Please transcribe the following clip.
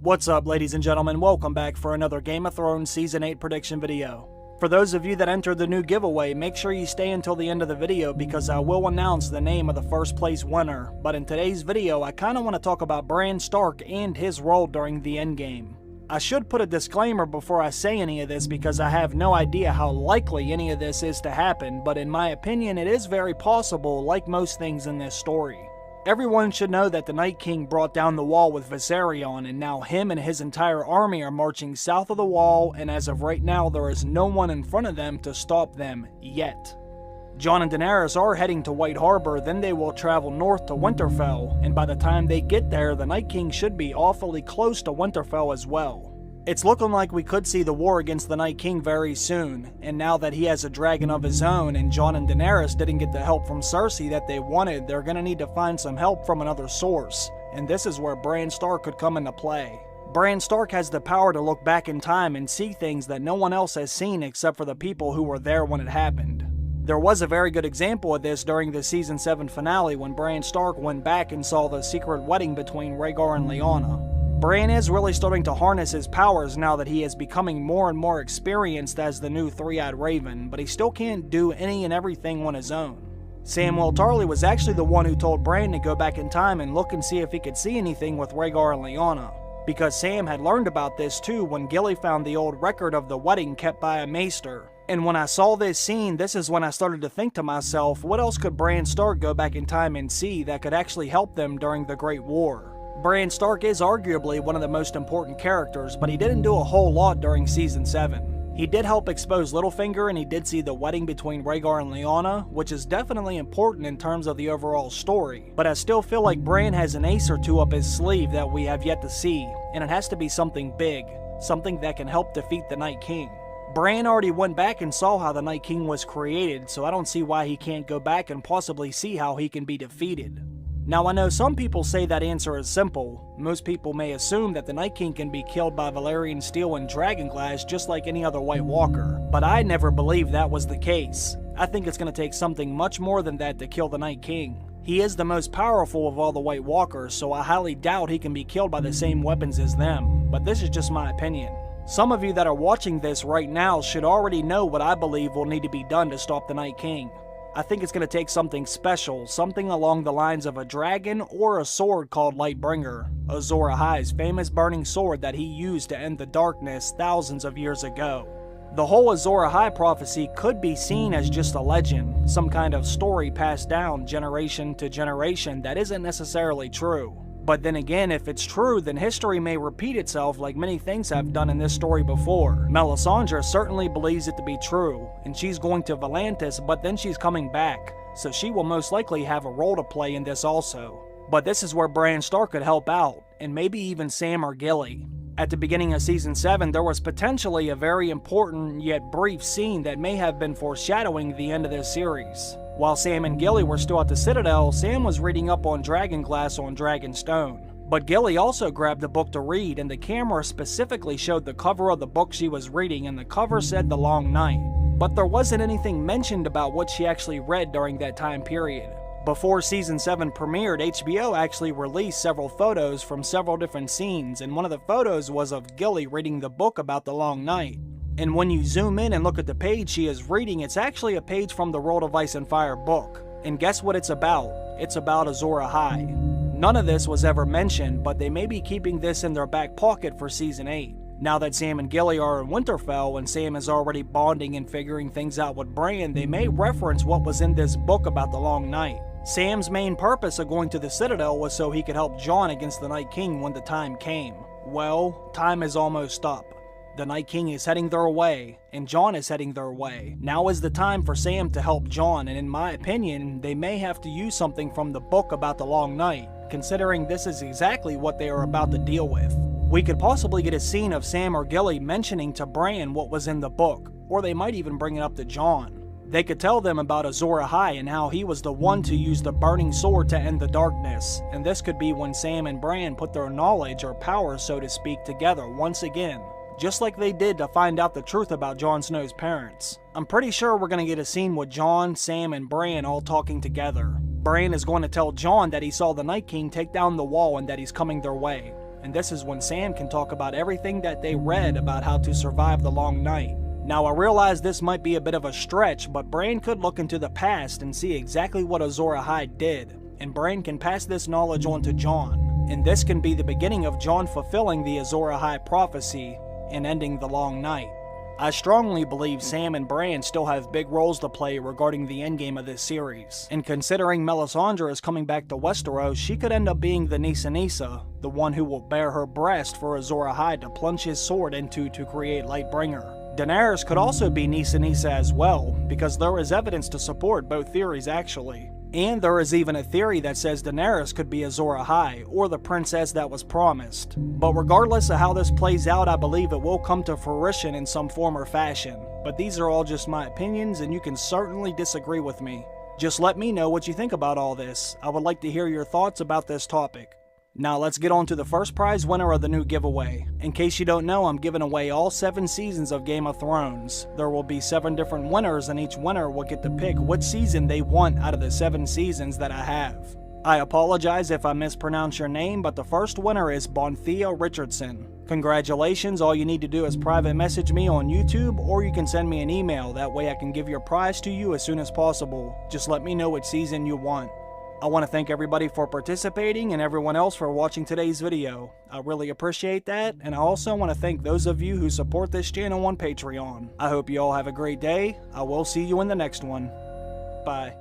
What's up, ladies and gentlemen? Welcome back for another Game of Thrones Season 8 prediction video. For those of you that entered the new giveaway, make sure you stay until the end of the video because I will announce the name of the first place winner. But in today's video, I kinda want to talk about Bran Stark and his role during the endgame. I should put a disclaimer before I say any of this because I have no idea how likely any of this is to happen, but in my opinion it is very possible, like most things in this story. Everyone should know that the Night King brought down the wall with Viserion, and now him and his entire army are marching south of the wall, and as of right now there is no one in front of them to stop them, yet. Jon and Daenerys are heading to White Harbor, then they will travel north to Winterfell, and by the time they get there, the Night King should be awfully close to Winterfell as well. It's looking like we could see the war against the Night King very soon, and now that he has a dragon of his own and Jon and Daenerys didn't get the help from Cersei that they wanted, they're gonna need to find some help from another source, and this is where Bran Stark could come into play. Bran Stark has the power to look back in time and see things that no one else has seen except for the people who were there when it happened. There was a very good example of this during the Season 7 finale when Bran Stark went back and saw the secret wedding between Rhaegar and Lyanna. Bran is really starting to harness his powers now that he is becoming more and more experienced as the new three-eyed raven, but he still can't do any and everything on his own. Samwell Tarly was actually the one who told Bran to go back in time and look and see if he could see anything with Rhaegar and Lyanna, because Sam had learned about this too when Gilly found the old record of the wedding kept by a maester. And when I saw this scene, this is when I started to think to myself, what else could Bran Stark go back in time and see that could actually help them during the Great War? Bran Stark is arguably one of the most important characters, but he didn't do a whole lot during Season 7. He did help expose Littlefinger, and he did see the wedding between Rhaegar and Lyanna, which is definitely important in terms of the overall story, but I still feel like Bran has an ace or two up his sleeve that we have yet to see, and it has to be something big, something that can help defeat the Night King. Bran already went back and saw how the Night King was created, so I don't see why he can't go back and possibly see how he can be defeated. Now I know some people say that answer is simple. Most people may assume that the Night King can be killed by Valyrian steel and dragonglass just like any other White Walker, but I never believed that was the case. I think it's going to take something much more than that to kill the Night King. He is the most powerful of all the White Walkers, so I highly doubt he can be killed by the same weapons as them, but this is just my opinion. Some of you that are watching this right now should already know what I believe will need to be done to stop the Night King. I think it's going to take something special, something along the lines of a dragon or a sword called Lightbringer, Azor Ahai's famous burning sword that he used to end the darkness thousands of years ago. The whole Azor Ahai prophecy could be seen as just a legend, some kind of story passed down generation to generation that isn't necessarily true. But then again, if it's true, then history may repeat itself like many things have done in this story before. Melisandre certainly believes it to be true, and she's going to Volantis, but then she's coming back, so she will most likely have a role to play in this also. But this is where Bran Stark could help out, and maybe even Sam or Gilly. At the beginning of Season 7, there was potentially a very important yet brief scene that may have been foreshadowing the end of this series. While Sam and Gilly were still at the Citadel, Sam was reading up on dragonglass on Dragonstone. But Gilly also grabbed a book to read, and the camera specifically showed the cover of the book she was reading, and the cover said The Long Night. But there wasn't anything mentioned about what she actually read during that time period. Before Season 7 premiered, HBO actually released several photos from several different scenes, and one of the photos was of Gilly reading the book about the Long Night. And when you zoom in and look at the page she is reading, it's actually a page from the World of Ice and Fire book. And guess what it's about? It's about Azor Ahai. None of this was ever mentioned, but they may be keeping this in their back pocket for Season 8. Now that Sam and Gilly are in Winterfell and Sam is already bonding and figuring things out with Bran, they may reference what was in this book about the Long Night. Sam's main purpose of going to the Citadel was so he could help Jon against the Night King when the time came. Well, time is almost up. The Night King is heading their way, and Jon is heading their way. Now is the time for Sam to help Jon, and in my opinion, they may have to use something from the book about the Long Night, considering this is exactly what they are about to deal with. We could possibly get a scene of Sam or Gilly mentioning to Bran what was in the book, or they might even bring it up to Jon. They could tell them about Azor Ahai and how he was the one to use the burning sword to end the darkness, and this could be when Sam and Bran put their knowledge or power, so to speak, together once again. Just like they did to find out the truth about Jon Snow's parents. I'm pretty sure we're going to get a scene with Jon, Sam, and Bran all talking together. Bran is going to tell Jon that he saw the Night King take down the wall and that he's coming their way. and this is when Sam can talk about everything that they read about how to survive the long night. Now, I realize this might be a bit of a stretch, but Bran could look into the past and see exactly what Azor Ahai did, and Bran can pass this knowledge on to Jon, and this can be the beginning of Jon fulfilling the Azor Ahai prophecy and ending the long night. I strongly believe Sam and Bran still have big roles to play regarding the endgame of this series, and considering Melisandre is coming back to Westeros, she could end up being the Nissa Nissa, the one who will bare her breast for Azor Ahai to plunge his sword into to create Lightbringer. Daenerys could also be Nissa Nissa as well, because there is evidence to support both theories actually. And there is even a theory that says Daenerys could be Azor Ahai, or the princess that was promised. But regardless of how this plays out, I believe it will come to fruition in some form or fashion. But these are all just my opinions, and you can certainly disagree with me. Just let me know what you think about all this. I would like to hear your thoughts about this topic. Now let's get on to the first prize winner of the new giveaway. In case you don't know, I'm giving away all 7 seasons of Game of Thrones. There will be 7 different winners, and each winner will get to pick what season they want out of the 7 seasons that I have. I apologize if I mispronounce your name, but the first winner is Bonthea Richardson. Congratulations, all you need to do is private message me on YouTube, or you can send me an email, that way I can give your prize to you as soon as possible. Just let me know which season you want. I want to thank everybody for participating and everyone else for watching today's video. I really appreciate that, and I also want to thank those of you who support this channel on Patreon. I hope you all have a great day. I will see you in the next one. Bye.